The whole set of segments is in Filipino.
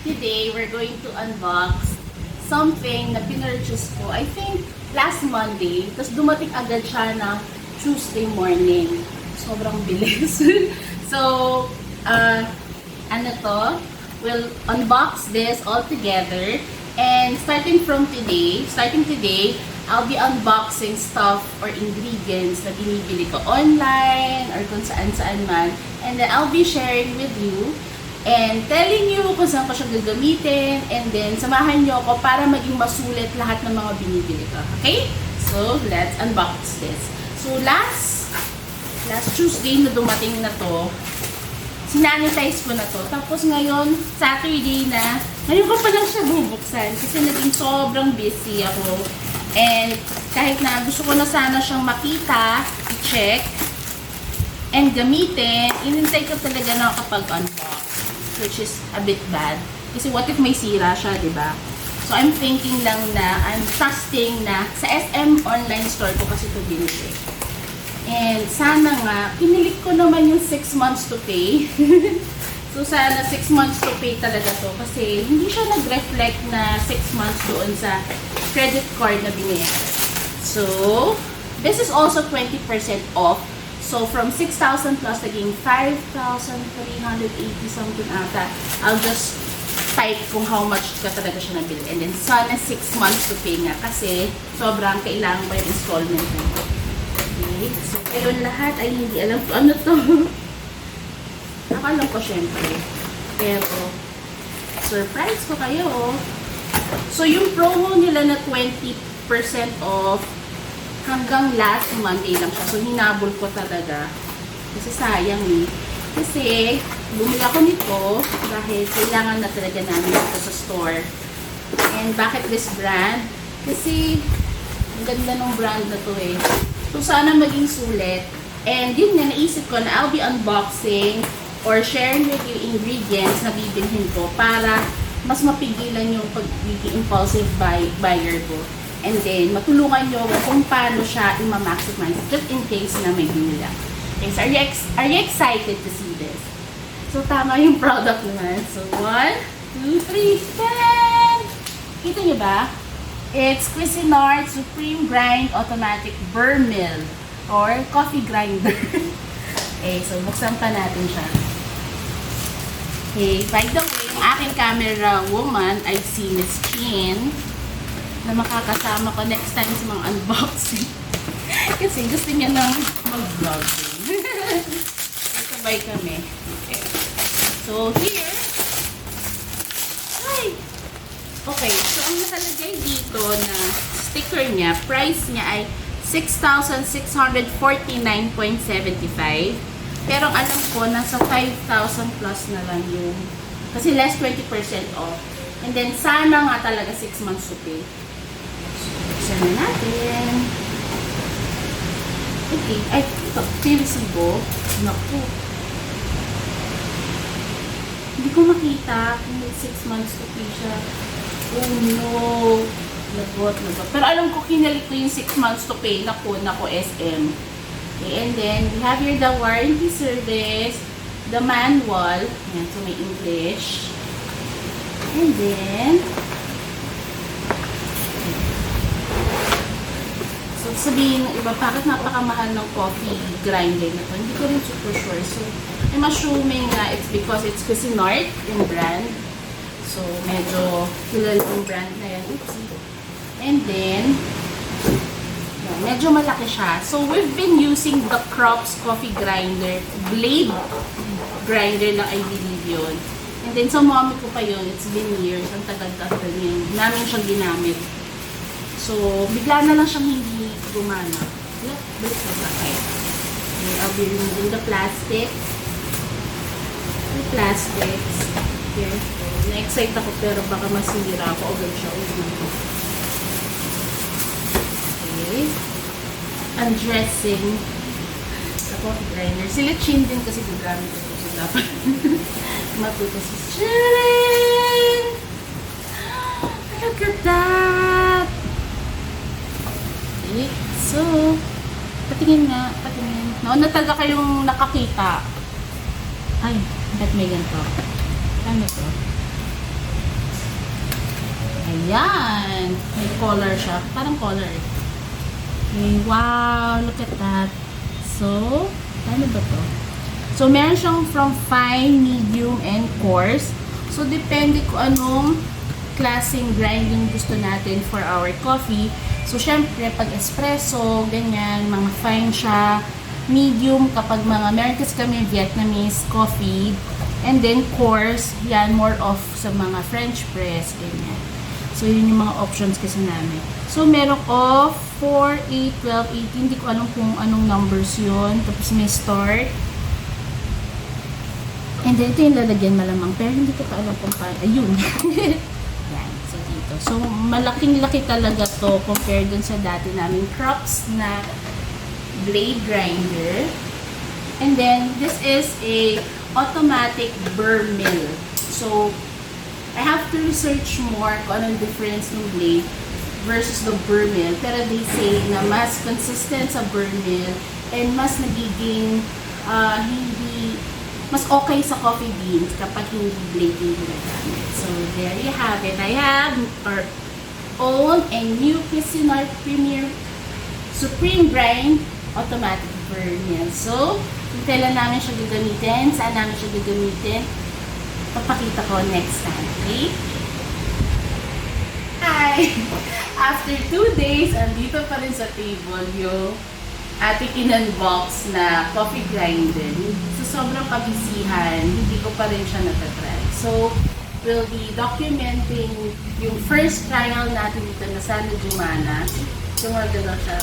Today, we're going to unbox something na pinurchase ko, I think, last Monday. Tapos dumating agad siya na Tuesday morning. Sobrang bilis. So, ano to? We'll unbox this all together. And starting today, I'll be unboxing stuff or ingredients na binibili ko online or kung saan-saan man. And then, I'll be sharing with you and telling you kung saan ko siya gagamitin, and then samahan nyo ako para maging masulit lahat ng mga binibili ko. Okay? So, let's unbox this. So, last Tuesday na dumating na to, sinanitize ko na to. Tapos ngayon, Saturday na, ngayon ko pa lang siya bubuksan kasi naging sobrang busy ako. And kahit na gusto ko na sana siyang makita, i-check, and gamitin, inintay ko talaga na kapag unbox. Which is a bit bad. Kasi what if may sira siya, diba? So, I'm thinking lang na, I'm trusting na sa SM online store ko kasi ito binili. And sana nga, pinilit ko naman yung 6 months to pay. So, sana 6 months to pay talaga to. Kasi hindi siya nag-reflect na 6 months doon sa credit card na binayaran. So, this is also 20% off. So, from 6,000 plus, naging 5,380 something ata. I'll just type kung how much ka talaga siya nabili. And then, sana 6 months to pay nga. Kasi, sobrang kailangan pa yung installment mo. Okay. So, ngayon lahat ay hindi alam ko ano to. Nakalam ko syempre. Pero, surprise ko kayo. So, yung promo nila na 20% off, hanggang last Monday lang siya. So, hinabol ko talaga. Kasi sayang eh. Kasi, bumili ako nito dahil kailangan na talaga namin ito sa store. And bakit this brand? Kasi, ang ganda ng brand na to eh. So, sana maging sulit. And yun nga, naisip ko na I'll be unboxing or sharing with you ingredients na bibilhin ko para mas mapigilan yung pagiging impulsive buyer ko. And then, matulungan nyo kung paano siya i-maximize just in case na may binila. Okay, so are you excited to see this? So, tama yung product naman. So, 1, 2, 3, 10! Kita nyo ba? It's Cuisinart Supreme Grind Automatic Burr Mill or Coffee Grinder. Okay, so buksan pa natin siya. Okay, by the way, yung aking camera woman ay si Miss Chin na makakasama ko next time sa mga unboxing. Kasi gusto niya nang mag-vlogging. Sabay kami. Okay. So, here. Ay! Okay. So, ang nakalagay dito na sticker niya, price niya ay 6,649.75. Pero alam ko, nasa 5,000 plus na lang yung, kasi less 20% off. And then, sana nga talaga 6 months to pay. Buksan na natin. Okay. Ay, ito. Resibo. Naku. Hindi ko makita kung may 6 months to pay siya. Oh no. Lagot. Pero alam ko, kinalit ko yung 6 months to pay. Naku, SM. Okay, and then, we have here the warranty service, the manual. Ayan, so may English. And then, so sabihin ng iba, bakit napakamahal ng coffee grinder na to? Hindi ko rin super sure. So, I'm assuming na it's because it's Cuisinart yung brand. So, medyo kilala yung brand na yan. Oopsie. And then, yan, medyo malaki siya. So, we've been using the Crops coffee grinder. Blade grinder lang, I believe yun. And then, sa mommy ko pa yun, it's been years. Ang tagal-tagal yun. Namin siyang ginamit. So, bigla na lang siyang hindi gumana. Look, balik na ba? Okay. I'll be removing the plastic. The plastics. Here. Na-excite ako pero baka masira ako. Agad siya. Okay. Undressing. Sa coffee grinder. Sila chin din kasi gagamit ito. So, dapat matuto si Sharon! Look at that! Okay. So, patingin nga. Patingin. Nauna talaga kayong nakakita. Ay, ba't may ganito? Ano to? Ayan. May color siya. Parang color. Okay, wow. Look at that. So, ano ba to? So, meron siyang from fine, medium, and coarse. So, depende kung anong klaseng grinding gusto natin for our coffee. So, syempre, pag espresso, ganyan, mga fine siya. Medium, kapag meron kasi kami Vietnamese coffee. And then, coarse, yan, more of sa mga French press, ganyan. So, yun yung mga options kasi namin. So, meron of 4, 8, 12, 18. Hindi ko alam kung anong numbers yun. Tapos, may start. And then, ito yung lalagyan malamang. Pero, hindi ko pa alam kung paano. Ayun. Yan. So, dito. So, malaking-laki talaga to compared dun sa dati namin Crocs na blade grinder. And then, this is a automatic burr mill. So, I have to research more kung anong difference ng blade versus the burr mill. Pero they say na mas consistent sa burr mill and mas nagiging mas okay sa coffee beans kapag hindi blade yung ginagamit. So, there you have it. I have our own and new Cuisinart Premier Supreme Grind Automatic Burr Mill. So, kung kailan namin siya gagamitin, saan namin siya gagamitin, papakita ko next time, okay? Hi! After 2 days, andito pa rin sa table yung ating in-unbox na coffee grinder. So, sobrang kabisihan, hindi ko pa rin siya natatry. So, we'll be documenting yung first trial natin dito na sana Jumana. So, maganda siya.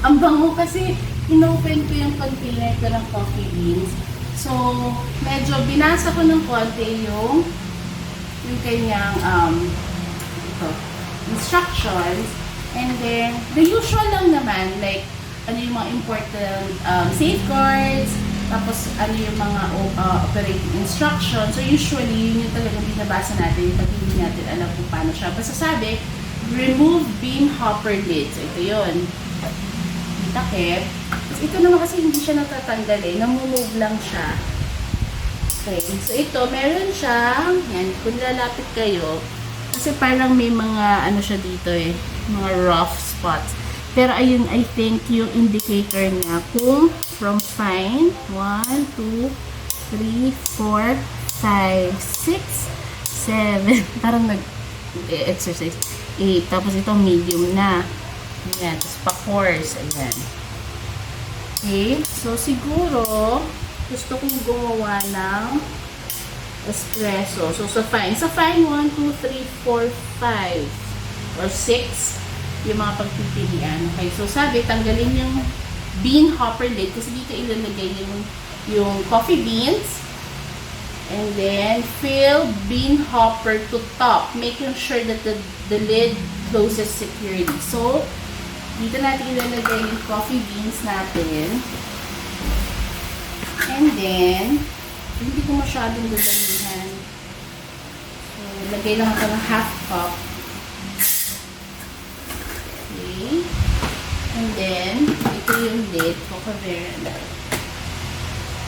Ang bango kasi, inopen ko yung container ko ng coffee beans. So, medyo binasa ko ng konti yung kanyang instructions. And then, the usual lang naman, like, ano yung mga important safeguards, tapos ano yung mga operating instructions. So, usually, yun yung talagang binabasa natin pag hindi natin alam kung paano siya. Basta sabi, remove bean hopper lid. So, ito yun. Takip. Ito naman kasi hindi siya natatanggal eh. Namumove lang siya. Okay. So, ito, meron siya. Yan, kung lalapit kayo, kasi parang may mga, ano siya dito eh, mga rough spots. Pero ayun, I think yung indicator niya kung from fine, 1, 2, 3, 4, 5, 6, 7, parang nag-exercise. 8, tapos ito medium na. Ayan, tapos pa-coarse. Ayan. Okay, so siguro, gusto kong gumawa ng espresso. So, sa fine, 1, 2, 3, 4, 5, or 6, yung mga pagpipilian. Okay, so sabi, tanggalin yung bean hopper lid kasi dito ilalagay yung coffee beans. And then, fill bean hopper to top, making sure that the lid closes securely. So, dito natin ilalagay yung coffee beans natin. And then, hindi ko masyadong dadamihan. So, lagay lang ako ng half cup. Okay. And then, ito yung lid. Coca-Cola.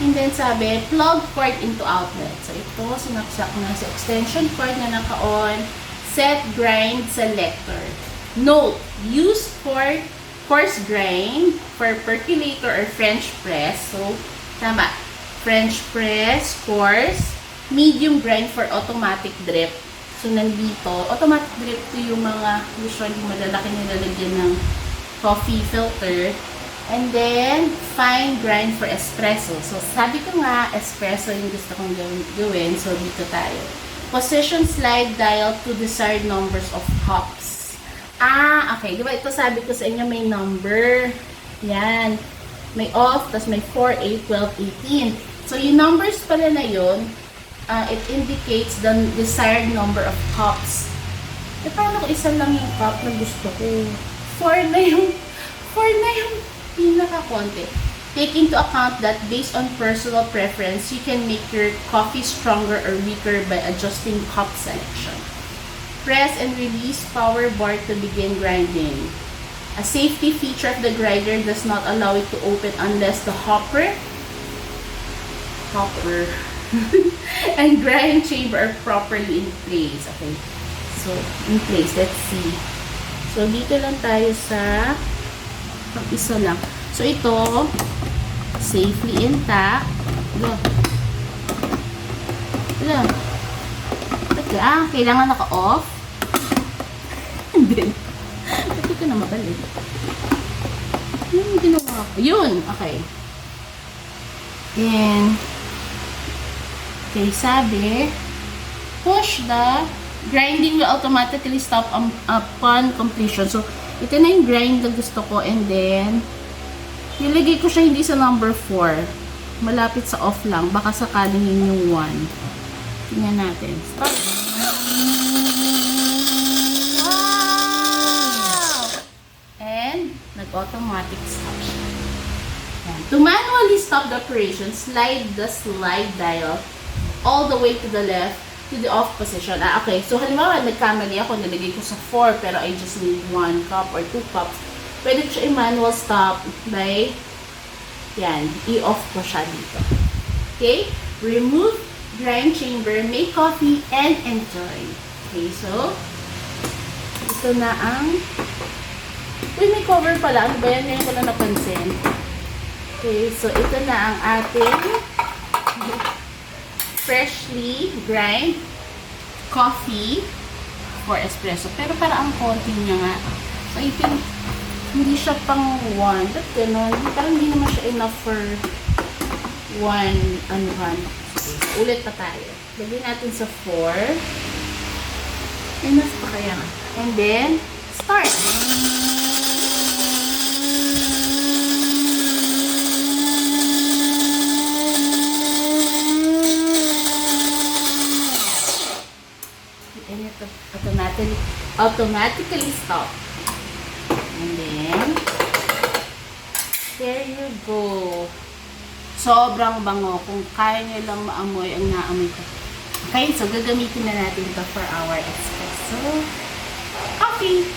And then, sabi, plug cord into outlet. So, ito, sinaksak na sa extension cord na naka-on. Set grind selector. Note, use for coarse grind for percolator or French press. So, tama. French press, coarse, medium grind for automatic drip. So, nandito, automatic drip to yung mga usually malalaki nilalagyan ng coffee filter. And then, fine grind for espresso. So, sabi ko nga, espresso yung gusto kong gawin. So, dito tayo. Position slide dial to desired numbers of cups. Okay. Diba ito sabi ko sa inyo may number. Yan. May off, tas may 4, 8, 12, 18. So, yung numbers pala na yun, it indicates the desired number of cups. E, paano kung isa lang yung cup na gusto ko? 4 na yung pinaka-konti. Take into account that based on personal preference, you can make your coffee stronger or weaker by adjusting cup selection. Press and release power bar to begin grinding. A safety feature of the grinder does not allow it to open unless the hopper and grind chamber are properly in place. Okay. So, in place. Let's see. So, dito lang tayo sa isa lang. So, ito, safely intact. Wala. Kailangan naka-off. Hindi. Pati ko na mabalik. Yung ginawa ko. Yun! Okay. And, okay, sabi, push the grinding will automatically stop upon completion. So, ito na yung grind na gusto ko. And then, nilagay ko siya hindi sa number 4. Malapit sa off lang. Baka sakaling yun yung 1. Tingnan natin. Start. Wow! And, nag-automatic stop siya. Yan. To manually stop the operation, slide the slide dial all the way to the left to the off position. Okay. So, halimbawa, nagkamali ako, nalagay ko sa 4, pero I just need 1 cup or 2 cups. Pwede ko siya i-manual stop by, yan, i-off ko siya dito. Okay? Remove grind chamber, make coffee, and enjoy. Okay, so, ito na ang, uy, may cover pala. Ano ba yan? Ngayon ko na napansin. Okay, so, ito na ang ating freshly grind coffee for espresso. Pero para ang konti niya nga. So, I think, hindi siya pang 1. Ba't ganun? Parang hindi naman siya enough for 1 anuhan. Ulit pa tayo. Lagyan natin sa 4. Enough pa kaya nga. And then, start. And ito, automatically stop. And then, there you go. Sobrang bango. Kung kaya nyo lang maamoy, ang naamoy ko. Okay, so gagamitin na natin ito for our espresso coffee.